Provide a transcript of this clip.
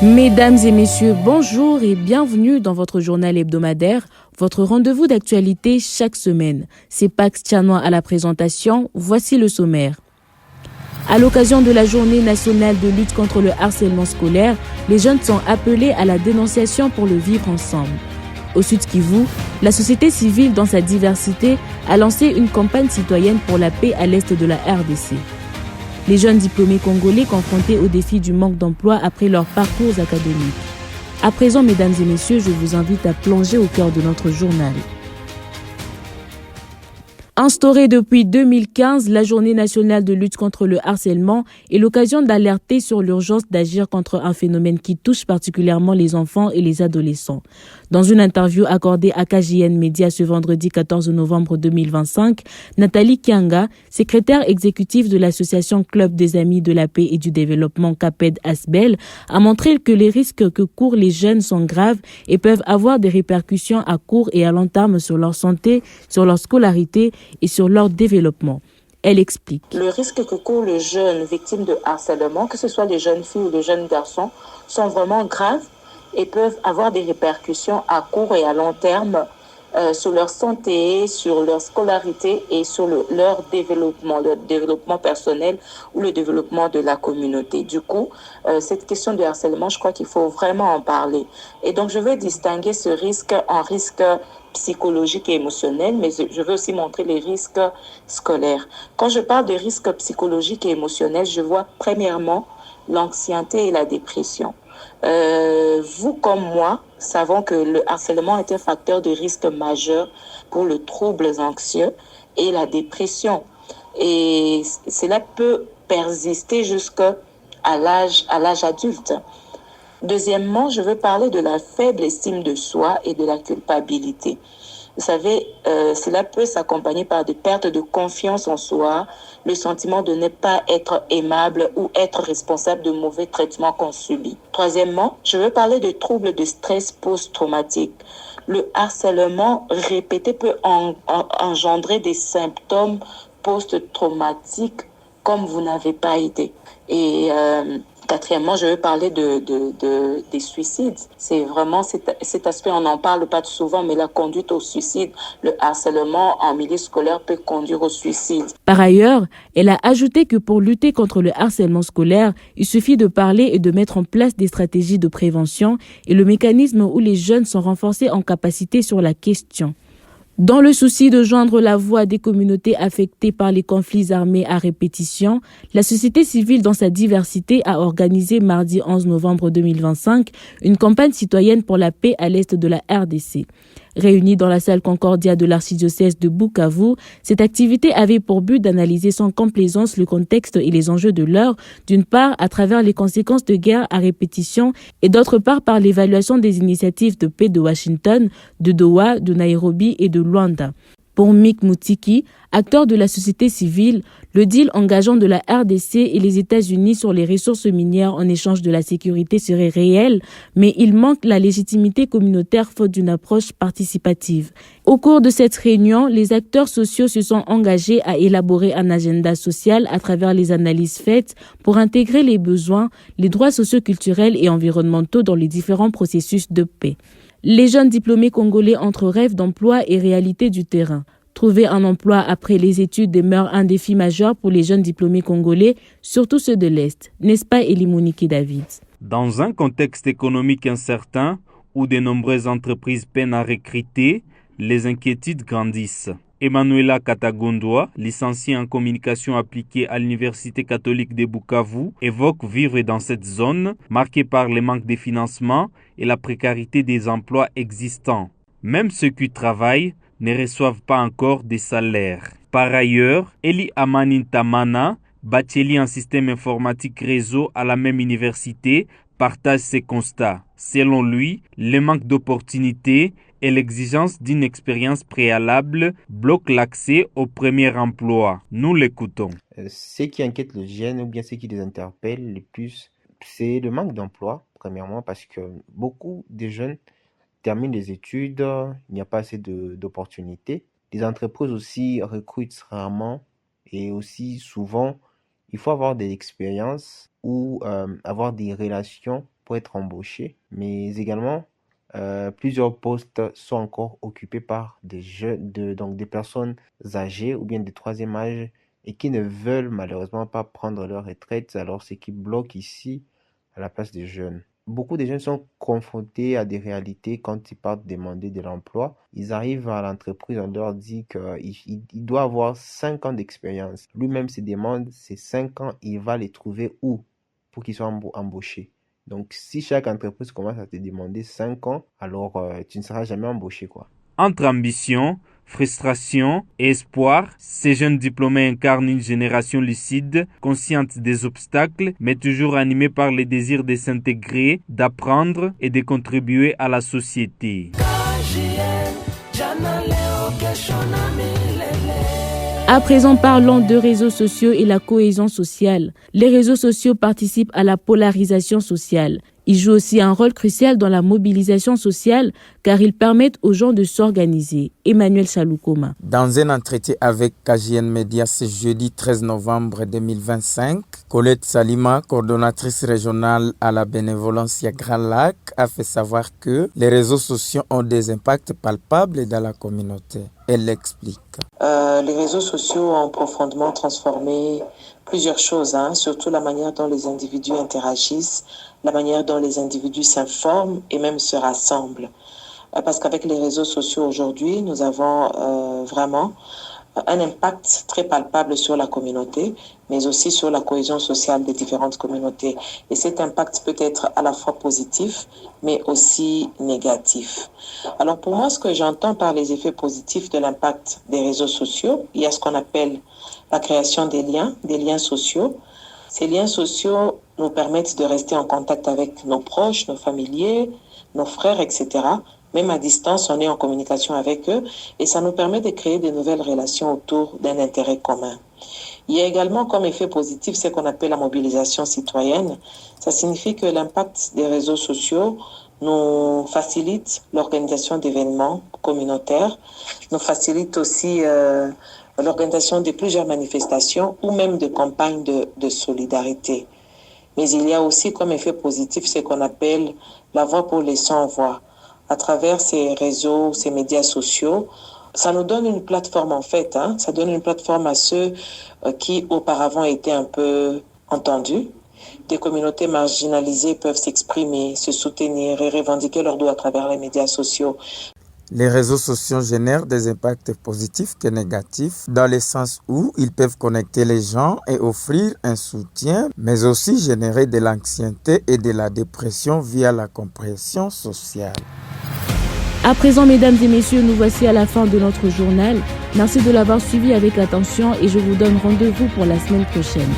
Mesdames et messieurs, bonjour et bienvenue dans votre journal hebdomadaire, votre rendez-vous d'actualité chaque semaine. C'est Pax Tianois à la présentation, voici le sommaire. À l'occasion de la journée nationale de lutte contre le harcèlement scolaire, les jeunes sont appelés à la dénonciation pour le vivre ensemble. Au Sud Kivu, la société civile dans sa diversité a lancé une campagne citoyenne pour la paix à l'est de la RDC. Les jeunes diplômés congolais confrontés au défi du manque d'emploi après leur parcours académique. À présent, mesdames et messieurs, je vous invite à plonger au cœur de notre journal. Instaurée depuis 2015, la Journée nationale de lutte contre le harcèlement est l'occasion d'alerter sur l'urgence d'agir contre un phénomène qui touche particulièrement les enfants et les adolescents. Dans une interview accordée à KJN Média ce vendredi 14 novembre 2025, Nathalie Kianga, secrétaire exécutive de l'association Club des Amis de la Paix et du Développement CAPED-ASBEL, a montré que les risques que courent les jeunes sont graves et peuvent avoir des répercussions à court et à long terme sur leur santé, sur leur scolarité et sur leur développement. Elle explique. Le risque que courent les jeunes victimes de harcèlement, que ce soit les jeunes filles ou les jeunes garçons, sont vraiment graves et peuvent avoir des répercussions à court et à long terme sur leur santé, sur leur scolarité et sur leur développement personnel ou le développement de la communauté. Du coup, cette question de harcèlement, je crois qu'il faut vraiment en parler. Et donc, je veux distinguer ce risque en risque psychologique et émotionnel, mais je veux aussi montrer les risques scolaires. Quand je parle de risques psychologiques et émotionnels, je vois premièrement l'anxiété et la dépression. Vous comme moi savons que le harcèlement est un facteur de risque majeur pour les troubles anxieux et la dépression. Et cela peut persister jusqu'à l'âge adulte. Deuxièmement, je veux parler de la faible estime de soi et de la culpabilité. Vous savez, cela peut s'accompagner par des pertes de confiance en soi, le sentiment de ne pas être aimable ou être responsable de mauvais traitements qu'on subit. Troisièmement, je veux parler de troubles de stress post-traumatique. Le harcèlement répété peut engendrer des symptômes post-traumatiques comme vous n'avez pas idée. Et quatrièmement, je veux parler des suicides. C'est vraiment cet aspect, on n'en parle pas souvent, mais la conduite au suicide, le harcèlement en milieu scolaire peut conduire au suicide. Par ailleurs, elle a ajouté que pour lutter contre le harcèlement scolaire, il suffit de parler et de mettre en place des stratégies de prévention et le mécanisme où les jeunes sont renforcés en capacité sur la question. Dans le souci de joindre la voix des communautés affectées par les conflits armés à répétition, la société civile dans sa diversité a organisé mardi 11 novembre 2025 une campagne citoyenne pour la paix à l'est de la RDC. Réunie dans la salle Concordia de l'archidiocèse de Bukavu, cette activité avait pour but d'analyser sans complaisance le contexte et les enjeux de l'heure, d'une part à travers les conséquences de guerre à répétition et d'autre part par l'évaluation des initiatives de paix de Washington, de Doha, de Nairobi et de Luanda. Pour Mick Moutiki, acteur de la société civile, le deal engageant de la RDC et les États-Unis sur les ressources minières en échange de la sécurité serait réel, mais il manque la légitimité communautaire faute d'une approche participative. Au cours de cette réunion, les acteurs sociaux se sont engagés à élaborer un agenda social à travers les analyses faites pour intégrer les besoins, les droits socioculturels et environnementaux dans les différents processus de paix. Les jeunes diplômés congolais entre rêve d'emploi et réalité du terrain. Trouver un emploi après les études demeure un défi majeur pour les jeunes diplômés congolais, surtout ceux de l'Est. N'est-ce pas, Elimoniki David? Dans un contexte économique incertain où de nombreuses entreprises peinent à recruter, les inquiétudes grandissent. Emmanuela Katagondwa, licenciée en communication appliquée à l'Université catholique de Bukavu, évoque vivre dans cette zone marquée par le manque de financement et la précarité des emplois existants. Même ceux qui travaillent ne reçoivent pas encore des salaires. Par ailleurs, Eli Amanintamana, bachelier en système informatique réseau à la même université, partage ces constats. Selon lui, le manque d'opportunités et l'exigence d'une expérience préalable bloquent l'accès au premier emploi. Nous l'écoutons. Ce qui inquiète les jeunes ou bien ce qui les interpelle le plus, c'est le manque d'emploi, premièrement, parce que beaucoup de jeunes terminent les études, il n'y a pas assez d'opportunités. Les entreprises aussi recrutent rarement et aussi souvent, il faut avoir de l'expérience ou avoir des relations pour être embauché, mais également plusieurs postes sont encore occupés par des jeunes, donc des personnes âgées ou bien de troisième âge et qui ne veulent malheureusement pas prendre leur retraite. Alors, ce qui bloque ici à la place des jeunes. Beaucoup de jeunes sont confrontés à des réalités quand ils partent demander de l'emploi. Ils arrivent à l'entreprise, on leur dit qu'il doit avoir 5 ans d'expérience. Lui-même se demande ces 5 ans, il va les trouver où pour qu'ils soient embauchés. Donc, si chaque entreprise commence à te demander 5 ans, alors tu ne seras jamais embauché, quoi. Entre ambition, frustration et espoir, ces jeunes diplômés incarnent une génération lucide, consciente des obstacles, mais toujours animée par le désir de s'intégrer, d'apprendre et de contribuer à la société. À présent, parlons de réseaux sociaux et la cohésion sociale. Les réseaux sociaux participent à la polarisation sociale. Ils jouent aussi un rôle crucial dans la mobilisation sociale car ils permettent aux gens de s'organiser. Emmanuel Chaloukoma. Dans un entretien avec KGN Média ce jeudi 13 novembre 2025, Colette Salima, coordonnatrice régionale à la Bénévolencia Grand Lac, a fait savoir que les réseaux sociaux ont des impacts palpables dans la communauté. Elle l'explique. Les réseaux sociaux ont profondément transformé plusieurs choses, surtout la manière dont les individus interagissent, la manière dont les individus s'informent et même se rassemblent. Parce qu'avec les réseaux sociaux aujourd'hui, nous avons vraiment un impact très palpable sur la communauté, mais aussi sur la cohésion sociale des différentes communautés. Et cet impact peut être à la fois positif, mais aussi négatif. Alors pour moi, ce que j'entends par les effets positifs de l'impact des réseaux sociaux, il y a ce qu'on appelle la création des liens sociaux. Ces liens sociaux nous permettent de rester en contact avec nos proches, nos familiers, nos frères, etc. Même à distance, on est en communication avec eux et ça nous permet de créer de nouvelles relations autour d'un intérêt commun. Il y a également comme effet positif ce qu'on appelle la mobilisation citoyenne. Ça signifie que l'impact des réseaux sociaux nous facilite l'organisation d'événements communautaires, nous facilite aussi l'organisation de plusieurs manifestations ou même de campagnes de solidarité. Mais il y a aussi comme effet positif ce qu'on appelle la voix pour les sans-voix. À travers ces réseaux, ces médias sociaux, ça nous donne une plateforme en fait. Ça donne une plateforme à ceux qui auparavant étaient un peu entendus. Des communautés marginalisées peuvent s'exprimer, se soutenir et revendiquer leurs droits à travers les médias sociaux. Les réseaux sociaux génèrent des impacts positifs que négatifs, dans le sens où ils peuvent connecter les gens et offrir un soutien, mais aussi générer de l'anxiété et de la dépression via la compréhension sociale. À présent, mesdames et messieurs, nous voici à la fin de notre journal. Merci de l'avoir suivi avec attention et je vous donne rendez-vous pour la semaine prochaine.